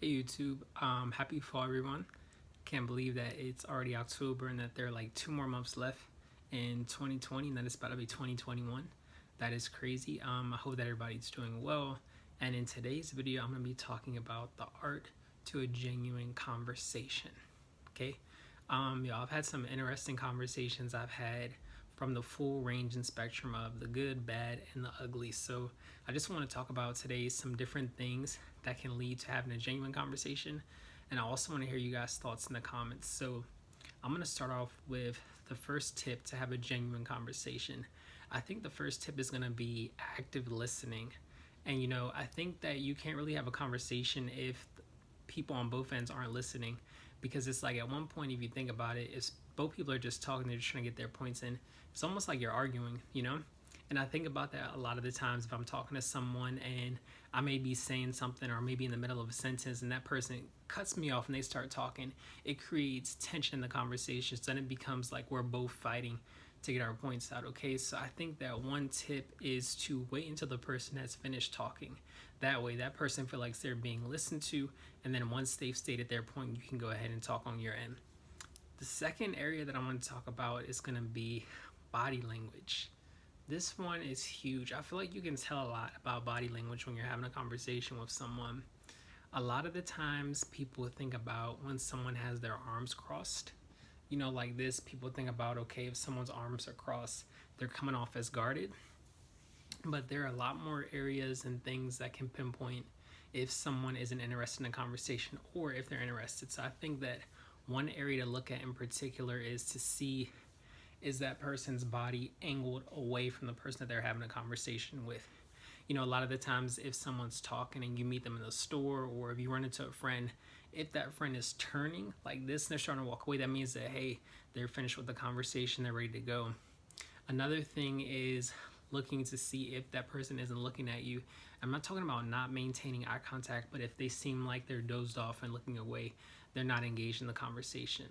Hey YouTube, happy fall everyone. Can't believe that it's already October and that there are like 2 more months left in 2020 and that it's about to be 2021. That is crazy. I hope that everybody's doing well. And in today's video, I'm going to be talking about the art to a genuine conversation. Okay. I've had some interesting conversations I've had from the full range and spectrum of the good, bad, and the ugly. So I just want to talk about today some different things that can lead to having a genuine conversation. And I also want to hear you guys' thoughts in the comments. So I'm going to start off with the first tip to have a genuine conversation. I think the first tip is going to be active listening. And I think that you can't really have a conversation if people on both ends aren't listening, because it's like at one point, if you think about it, if both people are just talking, they're just trying to get their points in, it's almost like you're arguing. And I think about that a lot of the times if I'm talking to someone and I may be saying something or maybe in the middle of a sentence and that person cuts me off and they start talking, it creates tension in the conversation. So then it becomes like we're both fighting to get our points out. Okay, so I think that one tip is to wait until the person has finished talking. That way that person feels like they're being listened to, and then once they've stated their point, you can go ahead and talk on your end. The second area that I want to talk about is going to be body language. This one is huge. I feel like you can tell a lot about body language when you're having a conversation with someone. A lot of the times people think about when someone has their arms crossed. Like this, people think about, okay, if someone's arms are crossed, they're coming off as guarded. But there are a lot more areas and things that can pinpoint if someone isn't interested in a conversation or if they're interested. So I think that one area to look at in particular is to see, is that person's body angled away from the person that they're having a conversation with. A lot of the times if someone's talking and you meet them in the store, or if you run into a friend, if that friend is turning like this and they're starting to walk away, that means that, hey, they're finished with the conversation, they're ready to go. Another thing is looking to see if that person isn't looking at you. I'm not talking about not maintaining eye contact, but if they seem like they're dozed off and looking away, they're not engaged in the conversation.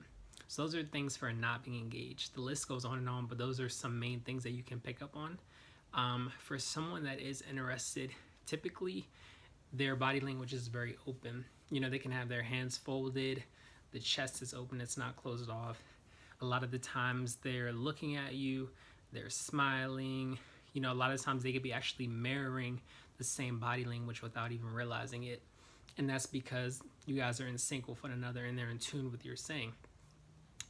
So those are things for not being engaged. The list goes on, but those are some main things that you can pick up on. For someone that is interested, typically their body language is very open. They can have their hands folded, the chest is open, it's not closed off. A lot of the times they're looking at you, they're smiling. A lot of times they could be actually mirroring the same body language without even realizing it. And that's because you guys are in sync with one another and they're in tune with your saying.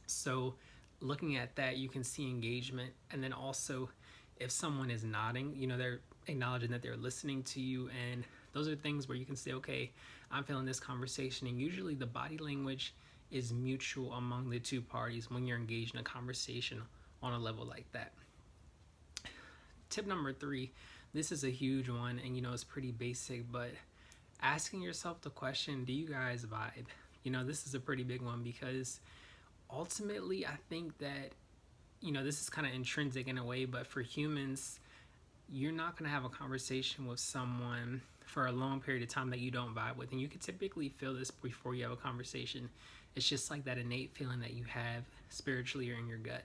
So looking at that, you can see engagement. And then also if someone is nodding, they're acknowledging that they're listening to you. And those are things where you can say, okay, I'm feeling this conversation. And usually the body language is mutual among the two parties when you're engaged in a conversation on a level like that. Tip number 3, this is a huge one, and it's pretty basic, but asking yourself the question, do you guys vibe? This is a pretty big one, because ultimately I think that this is kind of intrinsic in a way, but for humans, you're not going to have a conversation with someone for a long period of time that you don't vibe with, and you can typically feel this before you have a conversation. It's just like that innate feeling that you have spiritually or in your gut.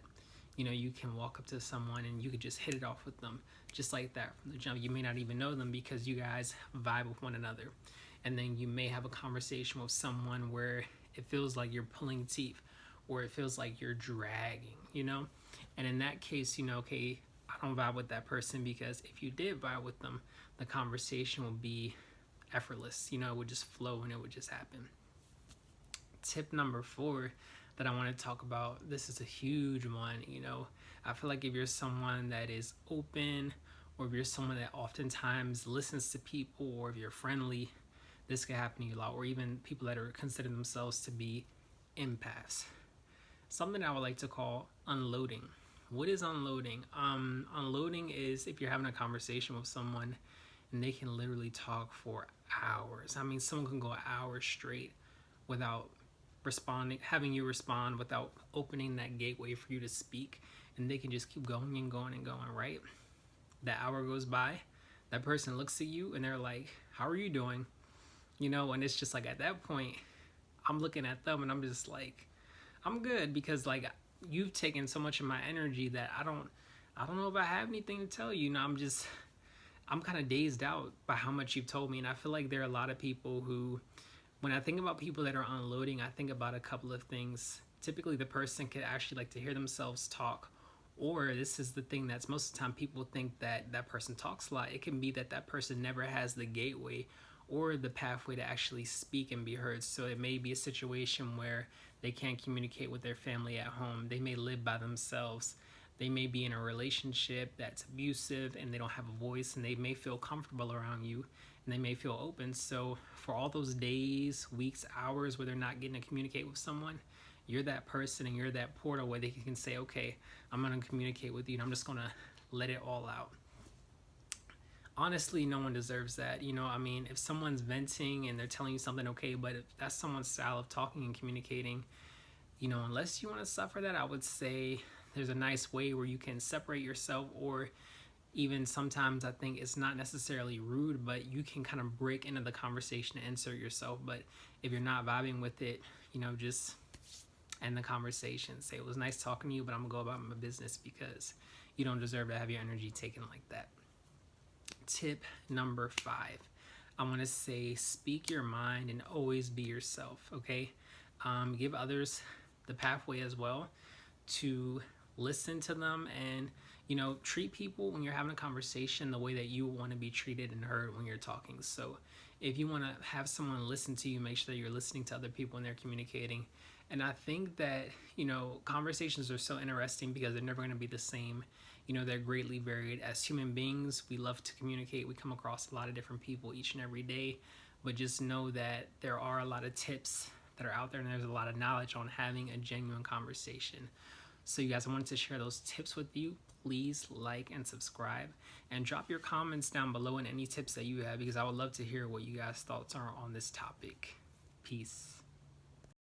You can walk up to someone and you could just hit it off with them just like that from the jump. You may not even know them because you guys vibe with one another. And then you may have a conversation with someone where it feels like you're pulling teeth, or it feels like you're dragging. And in that case, okay, I don't vibe with that person, because if you did vibe with them, the conversation would be effortless. It would just flow and it would just happen. Tip number 4 that I want to talk about, this is a huge one. I feel like if you're someone that is open, or if you're someone that oftentimes listens to people, or if you're friendly, this can happen to you a lot, or even people that are consider themselves to be empaths. Something I would like to call unloading. What is unloading? Unloading is if you're having a conversation with someone and they can literally talk for hours. I mean, someone can go hours straight without having you respond, without opening that gateway for you to speak, and they can just keep going and going and going, right? That hour goes by, that person looks at you and they're like, how are you doing? And it's just like at that point, I'm looking at them and I'm just like, I'm good, because like you've taken so much of my energy that I don't know if I have anything to tell you. I'm kind of dazed out by how much you've told me. And I feel like there are a lot of people who When I think about people that are unloading, I think about a couple of things. Typically, the person could actually like to hear themselves talk, or this is the thing that's most of the time people think that that person talks a lot. It can be that that person never has the gateway or the pathway to actually speak and be heard. So it may be a situation where they can't communicate with their family at home. They may live by themselves. They may be in a relationship that's abusive and they don't have a voice, and they may feel comfortable around you and they may feel open. So for all those days, weeks, hours where they're not getting to communicate with someone, you're that person and you're that portal where they can say, okay, I'm going to communicate with you and I'm just going to let it all out. Honestly, no one deserves that. I mean, if someone's venting and they're telling you something, okay, but if that's someone's style of talking and communicating, unless you want to suffer that, I would say there's a nice way where you can separate yourself, or even sometimes I think it's not necessarily rude, but you can kind of break into the conversation and insert yourself. But if you're not vibing with it, just end the conversation. Say, it was nice talking to you, but I'm gonna go about my business, because you don't deserve to have your energy taken like that. Tip number 5, I want to say, speak your mind and always be yourself. Okay, give others the pathway as well to listen to them, and treat people when you're having a conversation the way that you want to be treated and heard when you're talking. So if you want to have someone listen to you, make sure that you're listening to other people when they're communicating. And I think that conversations are so interesting because they're never going to be the same. They're greatly varied. As human beings, we love to communicate. We come across a lot of different people each and every day, but just know that there are a lot of tips that are out there, and there's a lot of knowledge on having a genuine conversation. So you guys, I wanted to share those tips with you. Please like and subscribe, and drop your comments down below and any tips that you have, because I would love to hear what you guys' thoughts are on this topic. Peace.